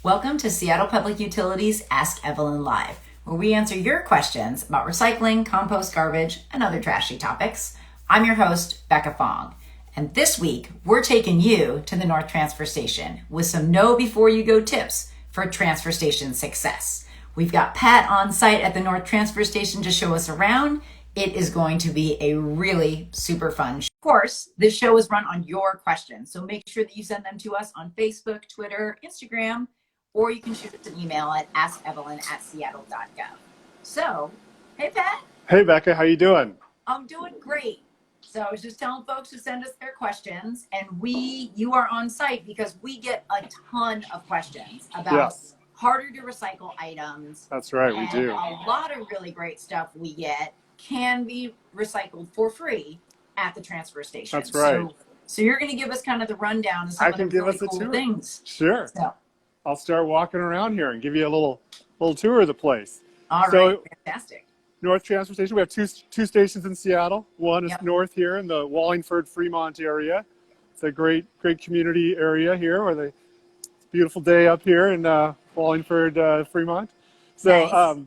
Welcome to Seattle Public Utilities Ask Evelyn Live, where we answer your questions about recycling, compost, garbage, and other trashy topics. I'm your host, Becca Fong. And this week, we're taking you to the North Transfer Station with some know before you go tips for transfer station success. We've got Pat on site at the North Transfer Station to show us around. It is going to be a really super fun show. Of course, this show is run on your questions, so make sure that you send them to us on Facebook, Twitter, Instagram, or you can shoot us an email at askevelyn@seattle.gov. So, hey Pat. Hey Becca, how you doing? I'm doing great. So I was just telling folks to send us their questions, and you are on site because we get a ton of questions about harder to recycle items. That's right, we do. A lot of really great stuff we get can be recycled for free at the transfer station. That's right. So you're going to give us kind of the rundown of some of the really cool things. Sure. So, I'll start walking around here and give you a little tour of the place. All right, fantastic. North Transfer Station, we have two stations in Seattle. One is north here in the Wallingford, Fremont area. It's a great community area here where it's a beautiful day up here in Wallingford, Fremont. So nice.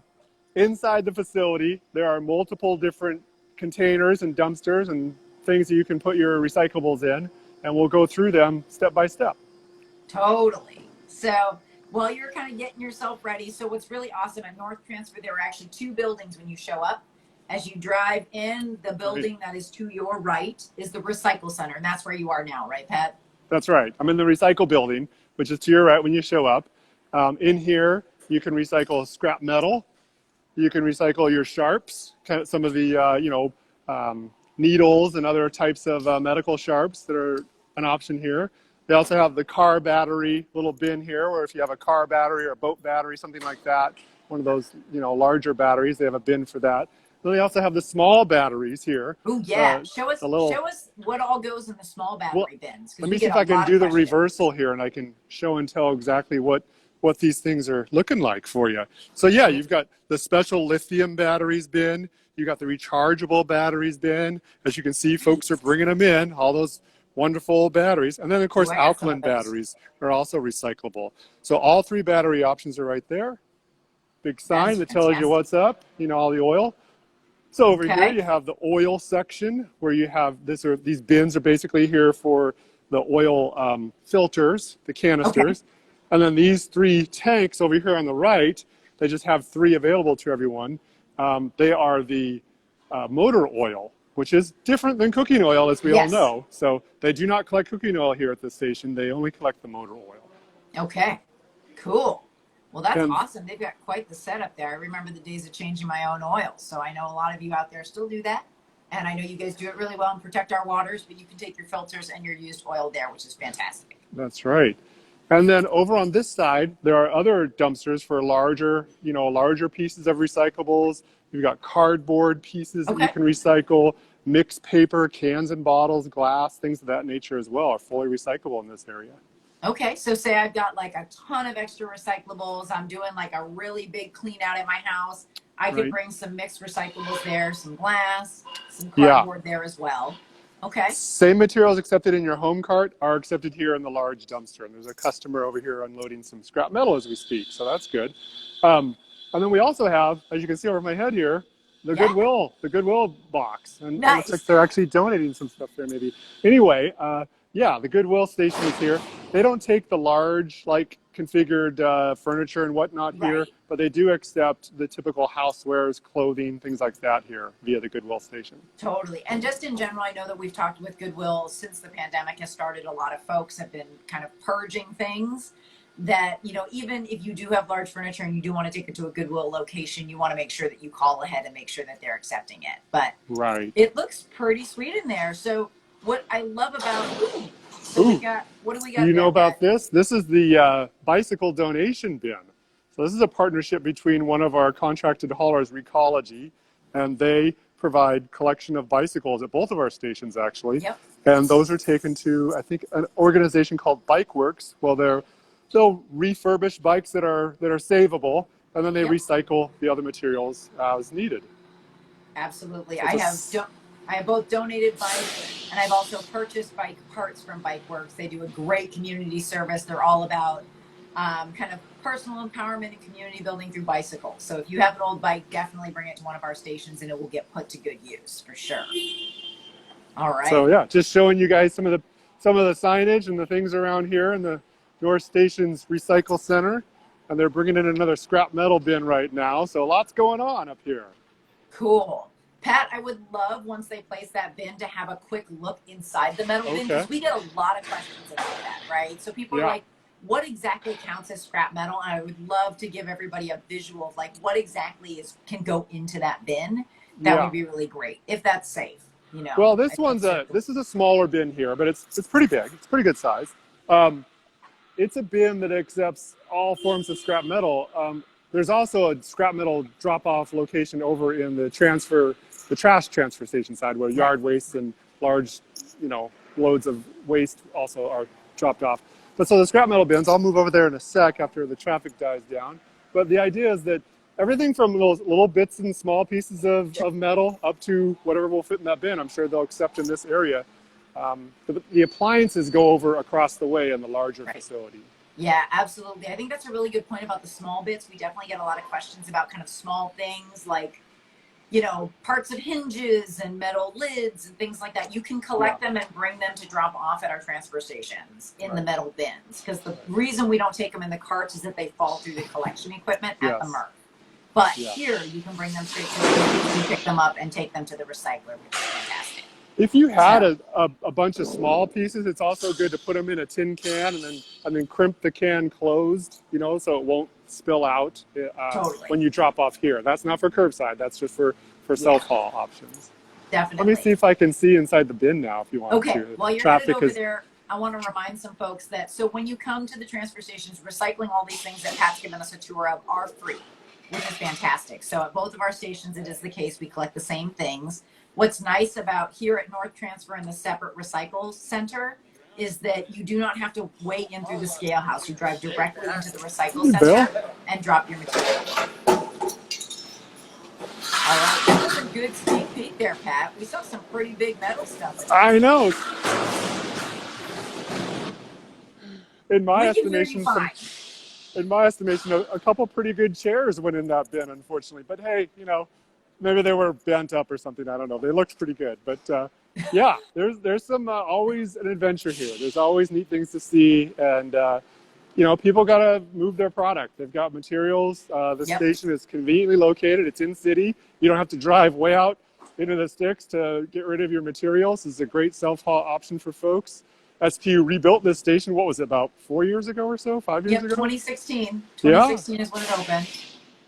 Inside the facility, there are multiple different containers and dumpsters and things that you can put your recyclables in, and we'll go through them step by step. Totally. So while you're kind of getting yourself ready, so what's really awesome at North Transfer, there are actually two buildings when you show up. As you drive in, the building that is to your right is the Recycle Center, and that's where you are now, right, Pat? That's right. I'm in the Recycle building, which is to your right when you show up. In here, you can recycle scrap metal. You can recycle your sharps, kind of some of the needles and other types of medical sharps that are an option here. They also have the car battery little bin here, or if you have a car battery or a boat battery, something like that, one of those larger batteries, they have a bin for that. Then they also have the small batteries here. Oh yeah, show us what all goes in the small battery bins. Let me see if I can do the reversal here, and I can show and tell exactly what these things are looking like for you. So yeah, you've got the special lithium batteries bin. You got the rechargeable batteries bin. As you can see, folks are bringing them in, all those wonderful batteries. And then, of course, alkaline batteries are also recyclable. So all three battery options are right there. Big sign that tells you what's up, all the oil. So over here you have the oil section where you have these bins are basically here for the oil filters, the canisters. And then these three tanks over here on the right, they just have three available to everyone. They are the motor oil, which is different than cooking oil, as we all know. So they do not collect cooking oil here at the station. They only collect the motor oil. Okay, cool. Well, that's awesome. They've got quite the setup there. I remember the days of changing my own oil. So I know a lot of you out there still do that. And I know you guys do it really well and protect our waters, but you can take your filters and your used oil there, which is fantastic. That's right. And then over on this side, there are other dumpsters for larger pieces of recyclables. You've got cardboard pieces that you can recycle, mixed paper, cans and bottles, glass, things of that nature as well are fully recyclable in this area. Okay, so say I've got like a ton of extra recyclables. I'm doing like a really big clean out at my house. I could bring some mixed recyclables there, some glass, some cardboard there as well. Okay. Same materials accepted in your home cart are accepted here in the large dumpster. And there's a customer over here unloading some scrap metal as we speak, so that's good. And then we also have, as you can see over my head here, the Goodwill box. And it looks like they're actually donating some stuff there maybe. Anyway, the Goodwill station is here. They don't take the large, configured furniture and whatnot here, but they do accept the typical housewares, clothing, things like that here via the Goodwill station. Totally. And just in general, I know that we've talked with Goodwill since the pandemic has started. A lot of folks have been kind of purging things that, even if you do have large furniture and you do want to take it to a Goodwill location, you want to make sure that you call ahead and make sure that they're accepting it. But it looks pretty sweet in there. So what I love about... what do we got? You know about this? This is the bicycle donation bin. So this is a partnership between one of our contracted haulers, Recology, and they provide collection of bicycles at both of our stations, actually. And those are taken to, I think, an organization called Bike Works. Well, they'll refurbish bikes that are savable, and then they recycle the other materials as needed. Absolutely. So I have both donated bikes, and I've also purchased bike parts from Bike Works. They do a great community service. They're all about kind of personal empowerment and community building through bicycles. So if you have an old bike, definitely bring it to one of our stations and it will get put to good use for sure. All So right. yeah, just showing you guys some of the signage and the things around here in the North Station's Recycle Center. And they're bringing in another scrap metal bin right now. So lots going on up here. Cool. Pat, I would love once they place that bin to have a quick look inside the metal bin Okay. because we get a lot of questions about that, right? So people are Yeah. like, what exactly counts as scrap metal? And I would love to give everybody a visual of like what exactly can go into that bin. That Yeah. would be really great if that's safe. You know, Well, I think so. this is a smaller bin here, but it's pretty big. It's pretty good size. Um, it's a bin that accepts all forms of scrap metal. There's also a scrap metal drop-off location over in the trash transfer station side, where Right. yard waste and large, loads of waste also are dropped off. But so the scrap metal bins, I'll move over there in a sec after the traffic dies down. But the idea is that everything from those little bits and small pieces of metal up to whatever will fit in that bin, I'm sure they'll accept in this area. The appliances go over across the way in the larger Right. facility. Yeah, absolutely. I think that's a really good point about the small bits. We definitely get a lot of questions about kind of small things like, parts of hinges and metal lids and things like that. You can collect them and bring them to drop off at our transfer stations in the metal bins. Because the reason we don't take them in the carts is that they fall through the collection equipment at the Yes. MRF. But Yeah. here, you can bring them straight to the bin and pick them up and take them to the recycler, which is fantastic. If you had So, a bunch of small pieces, it's also good to put them in a tin can and then crimp the can closed, so it won't spill out totally. when you drop off here. That's not for curbside. That's just for Yeah, self-haul options. Let me see definitely. if I can see inside the bin now if you want Okay, to. while you're headed Traffic over is, there, I want to remind some folks that so when you come to the transfer stations, recycling all these things that Pat's given us a tour of are free, which is fantastic. So at both of our stations, it is the case. We collect the same things. What's nice about here at North Transfer in the separate recycle center is that you do not have to weigh in through the scale house. You drive directly into the recycle hey, Bill. center and drop your material off. All right, that was a good sneak peek there, Pat. We saw some pretty big metal stuff in I there. know. In my We can hear you estimation, fine. a couple pretty good chairs went in that bin, unfortunately. But hey, maybe they were bent up or something. I don't know. They looked pretty good. But yeah, there's some always an adventure here. There's always neat things to see, and people got to move their product. They've got materials. The Yep. station is conveniently located. It's in city. You don't have to drive way out into the sticks to get rid of your materials. This is a great self-haul option for folks. SPU rebuilt this station, what was it, about 4 years ago or so, 5 years Yep, ago? 2016. Yeah. 2016 is when it opened.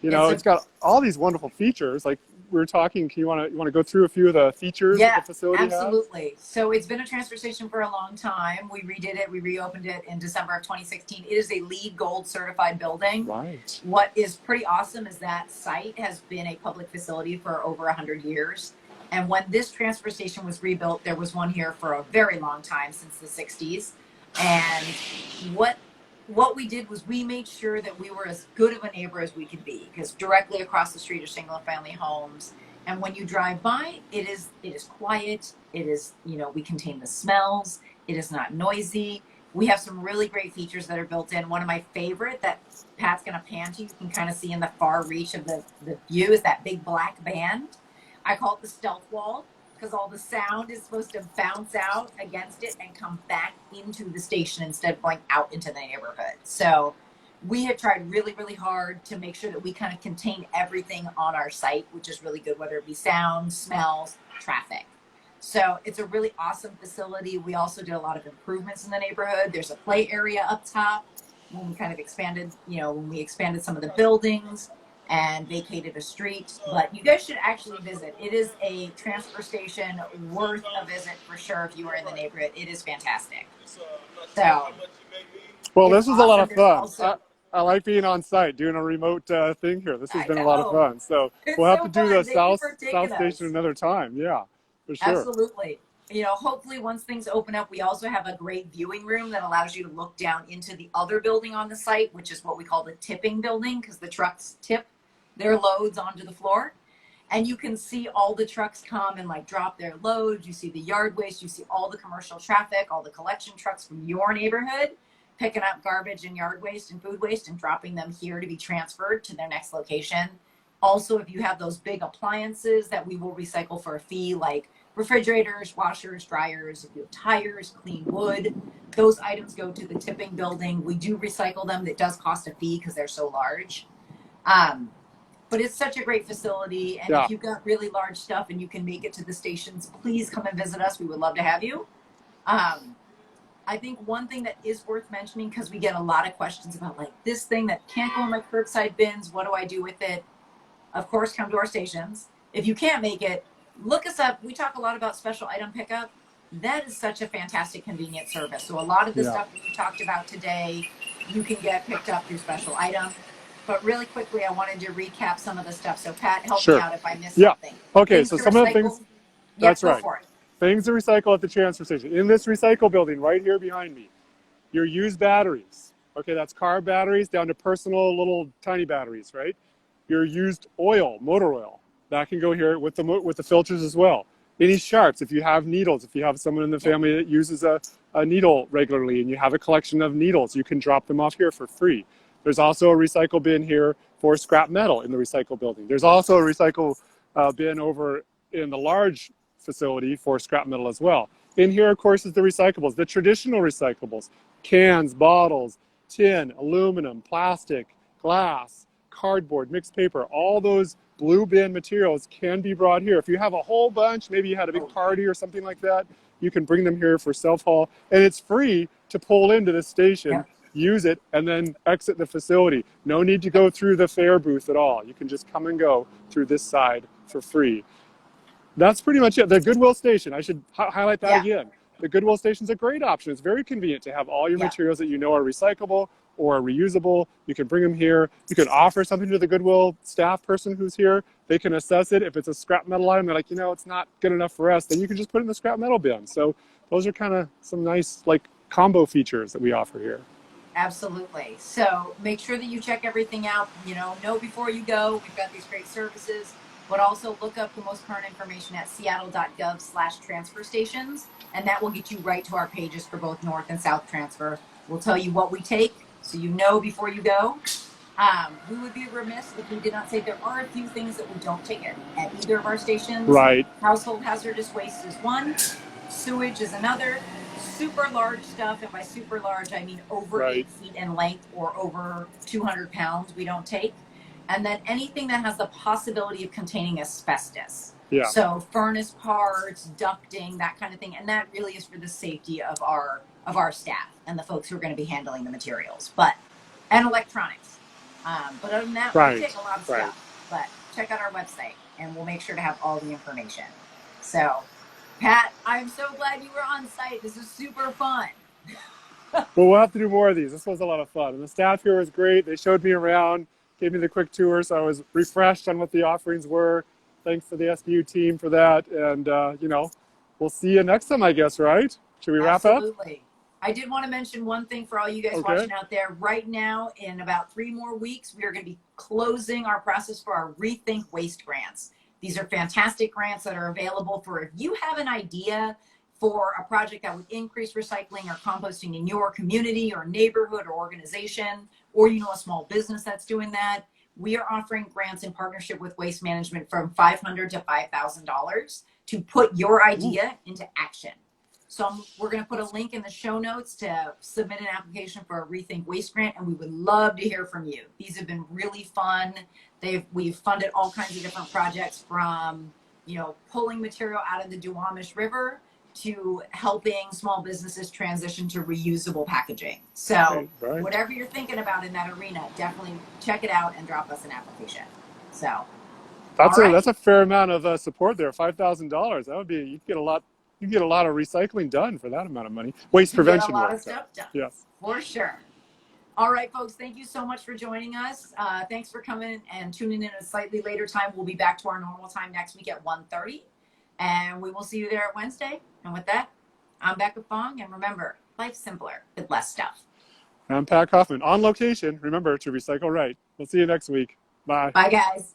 It's got all these wonderful features. Like we were talking, you want to go through a few of the features that Yeah, the facility has? absolutely. So it's been a transfer station for a long time. We redid it, we reopened it in December of 2016. It is a LEED Gold certified building. Right. What is pretty awesome is that site has been a public facility for over 100 years. And when this transfer station was rebuilt, there was one here for a very long time, since the 60s. And what we did was we made sure that we were as good of a neighbor as we could be, because directly across the street are single family homes. And when you drive by, it is quiet. It is, we contain the smells. It is not noisy. We have some really great features that are built in. One of my favorite that Pat's going to pan to, you can kind of see in the far reach of the view, is that big black band. I call it the stealth wall because all the sound is supposed to bounce out against it and come back into the station instead of going out into the neighborhood. So we have tried really, really hard to make sure that we kind of contain everything on our site, which is really good, whether it be sound, smells, traffic. So it's a really awesome facility. We also did a lot of improvements in the neighborhood. There's a play area up top when we kind of expanded, when we expanded some of the buildings and vacated a street. But you guys should actually visit. It is a transfer station worth a visit for sure if you are in the neighborhood. It is fantastic. So Well, it's this is a lot awesome. of There's fun. also, I like being on site, doing a remote thing here. This has I been a lot of know, fun. So we'll it's have to so do the fun. Thank you for taking South Station us. another time. Yeah, for sure. Absolutely. Hopefully once things open up, we also have a great viewing room that allows you to look down into the other building on the site, which is what we call the tipping building, because the trucks tip their loads onto the floor. And you can see all the trucks come and drop their loads. You see the yard waste. You see all the commercial traffic, all the collection trucks from your neighborhood. picking up garbage and yard waste and food waste and dropping them here to be transferred to their next location. Also, if you have those big appliances that we will recycle for a fee, like refrigerators, washers, dryers, if you have tires, clean wood, those items go to the tipping building. We do recycle them. That does cost a fee because they're so large. But it's such a great facility. And Yeah. if you've got really large stuff and you can make it to the stations, please come and visit us. We would love to have you. I think one thing that is worth mentioning, because we get a lot of questions about like this thing that can't go in my curbside bins, what do I do with it? Of course, come to our stations. If you can't make it, look us up. We talk a lot about special item pickup. That is such a fantastic, convenient service. So a lot of the stuff that we talked about today, you can get picked up through special item. But really quickly, I wanted to recap some of the stuff. So Pat, help me out if I missed something. Okay, Things so to some of the recycle. things, that's right. For it. Things to recycle at the transfer station. In this recycle building right here behind me, your used batteries. Okay, that's car batteries down to personal little tiny batteries, right? Your used oil, motor oil, that can go here with the filters as well. Any sharps, if you have needles, if you have someone in the family that uses a needle regularly and you have a collection of needles, you can drop them off here for free. There's also a recycle bin here for scrap metal in the recycle building. There's also a recycle bin over in the large facility for scrap metal as well. In here, of course, is the recyclables, the traditional recyclables, cans, bottles, tin, aluminum, plastic, glass, cardboard, mixed paper, all those blue bin materials can be brought here. If you have a whole bunch, maybe you had a big party or something like that, you can bring them here for self-haul, and it's free to pull into the station, use it, and then exit the facility. No need to go through the fare booth at all. You can just come and go through this side for free. That's pretty much it. The Goodwill station, I should highlight that again. The Goodwill station is a great option. It's very convenient to have all your materials that you know are recyclable or are reusable. You can bring them here. You can offer something to the Goodwill staff person who's here. They can assess it. If it's a scrap metal item, they're like, you know, it's not good enough for us, then you can just put it in the scrap metal bin. So those are kind of some nice like combo features that we offer here. Absolutely. So make sure that you check everything out. You know before you go, we've got these great services, but also look up the most current information at seattle.gov/transfer stations, and that will get you right to our pages for both North and South transfer. We'll tell you what we take, so you know before you go. We would be remiss if we did not say there are a few things that we don't take at either of our stations. Right. Household hazardous waste is one, sewage is another. Super large stuff, and by super large I mean over 8 feet in length or over 200 pounds, we don't take. And then anything that has the possibility of containing asbestos. So furnace parts, ducting, that kind of thing, and that really is for the safety of our staff and the folks who are going to be handling the materials, and electronics. But other than that, we take a lot of stuff. But check out our website, and we'll make sure to have all the information. So, Pat, I'm so glad you were on site. This is super fun. Well, we'll have to do more of these. This was a lot of fun. And the staff here was great. They showed me around, gave me the quick tour, so I was refreshed on what the offerings were. Thanks to the SBU team for that. And, you know, we'll see you next time, I guess, right? Should we wrap up? Absolutely. I did want to mention one thing for all you guys watching out there. Right now, in about 3 more weeks, we are going to be closing our process for our Rethink Waste grants. These are fantastic grants that are available for if you have an idea for a project that would increase recycling or composting in your community or neighborhood or organization, or you know a small business that's doing that. We are offering grants in partnership with Waste Management from $500 to $5,000 to put your idea into action. So we're going to put a link in the show notes to submit an application for a Rethink Waste grant, and we would love to hear from you. These have been really fun. We've funded all kinds of different projects, from pulling material out of the Duwamish River to helping small businesses transition to reusable packaging. So whatever you're thinking about in that arena, definitely check it out and drop us an application. So that's a fair amount of support there. $5,000. That would be, you get a lot of recycling done for that amount of money. Waste prevention. A lot of stuff done. Yes, for sure. All right, folks, thank you so much for joining us. Thanks for coming and tuning in at a slightly later time. We'll be back to our normal time next week at 1:30, and we will see you there at Wednesday. And with that, I'm Becca Fong, and remember, life's simpler with less stuff. I'm Pat Kaufman, on location. Remember to recycle right. We'll see you next week. Bye. Bye, guys.